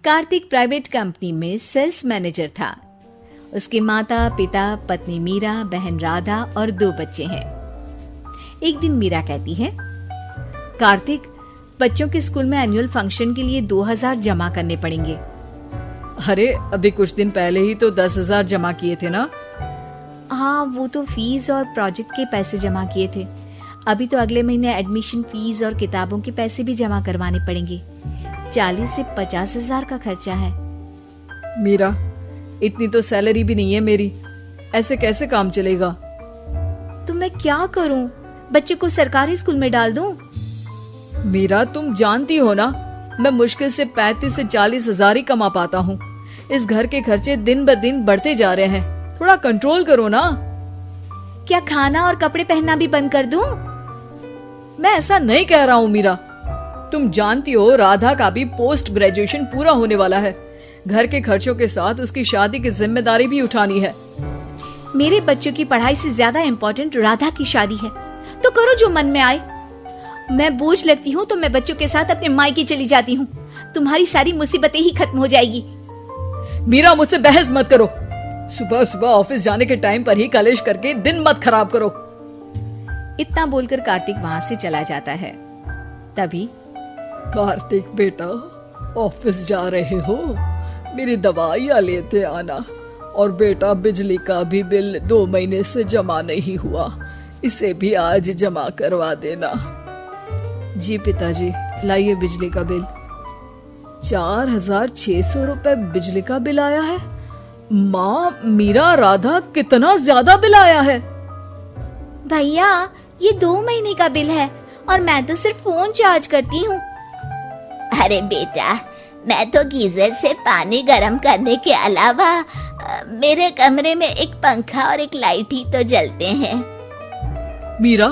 Kartik private company में sales manager था। उसके माता पिता, पत्नी मीरा, बहन राधा और 2 बच्चे हैं। एक दिन मीरा कहती है, कार्तिक, बच्चों के स्कूल में एनुअल फंक्शन के लिए 2000 जमा करने पड़ेंगे। अरे अभी कुछ दिन पहले ही तो 10,000 जमा किए थे ना। हाँ, वो तो फीस और प्रोजेक्ट के पैसे जमा किए थे। अभी तो अगले महीने एडमिशन फीस और किताबों के पैसे भी जमा करवाने पड़ेंगे। 40 से 50 हजार का खर्चा है। मीरा, इतनी तो सैलरी भी नहीं है मेरी, ऐसे कैसे काम चलेगा? तो मैं क्या करूं? बच्चे को सरकारी स्कूल में डाल दूं? मीरा, तुम जानती हो ना, मैं मुश्किल से 35 से 40 हजार ही कमा पाता हूँ। इस घर के खर्चे दिन ब दिन बढ़ते जा रहे हैं, थोड़ा कंट्रोल करो ना। क्या खाना और कपड़े पहनना भी बंद कर दूं? मैं ऐसा नहीं कह रहा हूँ मीरा। तुम जानती हो राधा का भी पोस्ट ग्रेजुएशन पूरा होने वाला है। घर के खर्चों के साथ उसकी शादी की जिम्मेदारी भी उठानी है। मेरे बच्चों की पढ़ाई से ज्यादा इम्पोर्टेंट राधा की शादी है, तो करो जो मन में आए। मैं बोझ लगती हूँ तो मैं बच्चों के साथ अपने मायके चली जाती हूँ। तुम्हारी सारी मुसीबतें ही खत्म हो जाएगी। मीरा, मुझसे बहस मत करो। सुबह सुबह ऑफिस जाने के टाइम पर ही कलेश करके दिन मत खराब करो। इतना बोलकर कार्तिक वहां से चला जाता है। तभी, कार्तिक बेटा, ऑफिस जा रहे हो? मेरी दवाइयाँ लेते आना। और बेटा, बिजली का भी बिल 2 महीने से जमा नहीं हुआ, इसे भी आज जमा करवा देना। जी पिताजी, लाइए बिजली का बिल। 4600 रुपए बिजली का बिल आया है। माँ, मीरा, राधा, कितना ज्यादा बिल आया है। भैया, ये 2 महीने का बिल है और मैं तो सिर्फ फोन चार्ज करती हूँ। अरे बेटा, मैं तो गीजर से पानी गर्म करने के अलावा मेरे कमरे में एक पंखा और एक लाइट ही तो जलते हैं। मीरा,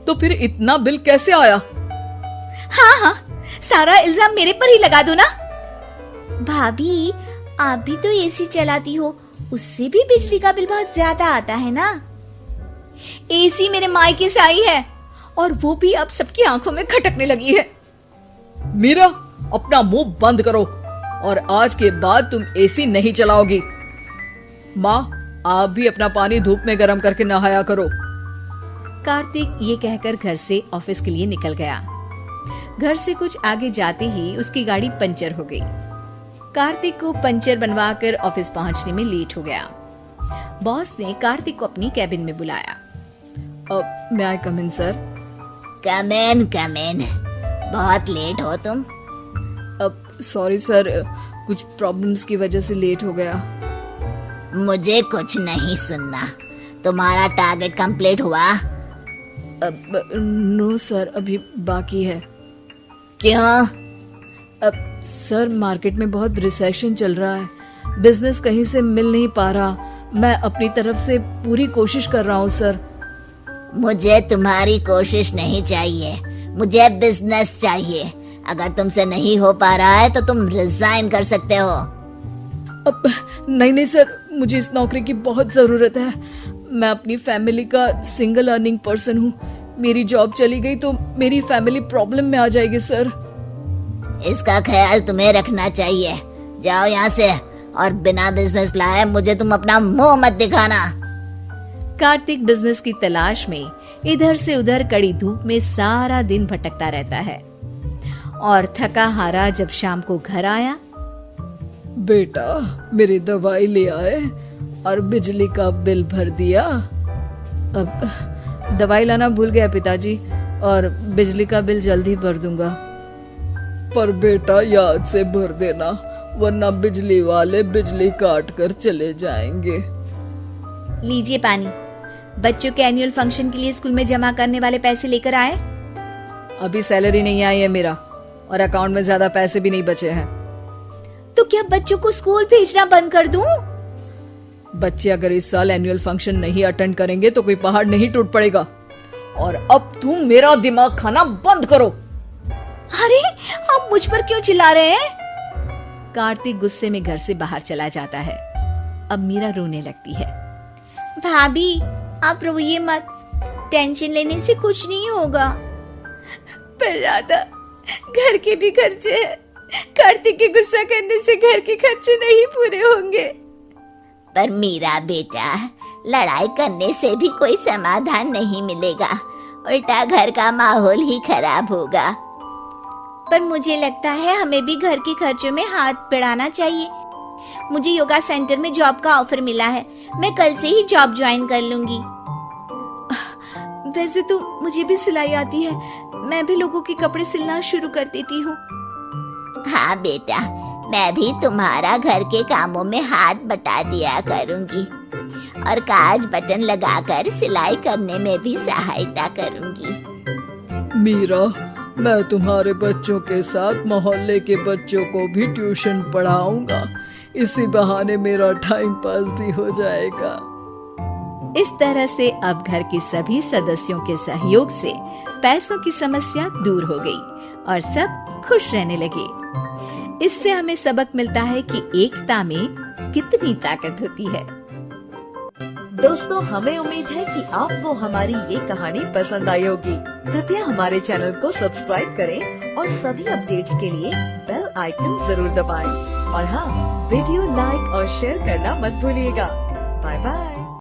तो फिर इतना बिल कैसे आया? हाँ, सारा इल्जाम मेरे पर ही लगा दो ना। भाभी, आप भी तो एसी चलाती हो, उससे भी बिजली का बिल बहुत ज्यादा आता है ना। एसी मेरे मायके से आई है और वो भी अब सबकी आंखों में खटकने लगी है। मीरा, अपना मुंह बंद करो और आज के बाद तुम एसी नहीं चलाओगी। माँ, आप भी अपना पानी धूप में गर्म करके नहाया करो। कार्तिक ये कहकर घर से ऑफिस के लिए निकल गया। घर से कुछ आगे जाते ही उसकी गाड़ी पंचर हो गई। कार्तिक को पंचर बनवाकर ऑफिस पहुंचने में लेट हो गया। बॉस ने कार्तिक को अपनी कैबिन में बुलाया। मे आई कम इन सर? कम इन। बहुत लेट हो तुम। सॉरी सर, कुछ प्रॉब्लम्स की वजह से लेट हो गया। मुझे कुछ नहीं सुनना। तुम्हारा टारगेट कंप्लीट हुआ? नो सर, अभी बाकी है। क्यों? सर, मार्केट में बहुत रिसेशन चल रहा है, बिजनेस कहीं से मिल नहीं पा रहा। मैं अपनी तरफ से पूरी कोशिश कर रहा हूँ सर। मुझे तुम्हारी कोशिश नहीं चाहिए, मुझे बिजनेस चाहिए। अगर तुमसे नहीं हो पा रहा है तो तुम रिजाइन कर सकते हो। अब नहीं सर, मुझे इस नौकरी की बहुत जरूरत है। मैं अपनी फैमिली का सिंगल अर्निंग पर्सन हूँ। मेरी जॉब चली गई तो मेरी फैमिली प्रॉब्लम में आ जाएगी सर। इसका ख्याल तुम्हें रखना चाहिए। जाओ यहाँ से और बिना बिजनेस लाए मुझे तुम अपना मुंह मत दिखाना। कार्तिक बिजनेस की तलाश में इधर से उधर कड़ी धूप में सारा दिन भटकता रहता है और थका हारा जब शाम को घर आया। बेटा, मेरी दवाई ले आए और बिजली का बिल भर दिया? अब दवाई लाना भूल गया पिताजी, और बिजली का बिल जल्दी भर दूंगा। पर बेटा, याद से भर देना, वरना बिजली वाले बिजली काट कर चले जाएंगे। लीजिए पानी। बच्चों के एनुअल फंक्शन के लिए स्कूल में जमा करने वाले पैसे लेकर आए? अभी सैलरी नहीं आई है मेरा, और अकाउंट में ज्यादा पैसे भी नहीं बचे हैं। तो क्या बच्चों को स्कूल भेजना बंद कर दूं? बच्चे अगर इस साल एनुअल फंक्शन नहीं अटेंड करेंगे तो कोई पहाड़ नहीं टूट पड़ेगा। और अब तुम मेरा दिमाग खाना बंद करो। अरे, आप मुझ पर क्यों चिल्ला रहे हैं? कार्तिक गुस्से में घर से बाहर चला जाता है। अब मीरा रोने लगती है। भाभी, आप रोइए मत, टेंशन लेने से कुछ नहीं होगा। पर राधा, घर के भी खर्चे हैं कार्तिक के गुस्सा करने से घर के खर्चे नहीं पूरे होंगे। पर मीरा बेटा, लड़ाई करने से भी कोई समाधान नहीं मिलेगा, उल्टा घर का माहौल ही खराब होगा। पर मुझे लगता है हमें भी घर के खर्चों में हाथ बढ़ाना चाहिए। मुझे योगा सेंटर में जॉब का ऑफर मिला है, मैं कल से ही जॉब ज्वाइन कर लूंगी। वैसे तो मुझे भी सिलाई आती है, मैं भी लोगों के कपड़े सिलना शुरू कर देती हूँ। हाँ बेटा, मैं भी तुम्हारा घर के कामों में हाथ बटा दिया करूंगी और काज बटन लगाकर सिलाई करने में भी सहायता करूंगी। मीरा, मैं तुम्हारे बच्चों के साथ मोहल्ले के बच्चों को भी ट्यूशन पढ़ाऊंगा। इसी बहाने मेरा टाइम पास भी हो जाएगा। इस तरह से अब घर के सभी सदस्यों के सहयोग से पैसों की समस्या दूर हो गई और सब खुश रहने लगे। इससे हमें सबक मिलता है कि एकता में कितनी ताकत होती है। दोस्तों, हमें उम्मीद है कि आपको हमारी ये कहानी पसंद आई होगी। कृपया हमारे चैनल को सब्सक्राइब करें और सभी अपडेट्स के लिए बेल आइकन जरूर दबाएं। और हाँ, वीडियो लाइक और शेयर करना मत भूलिएगा। Bye bye.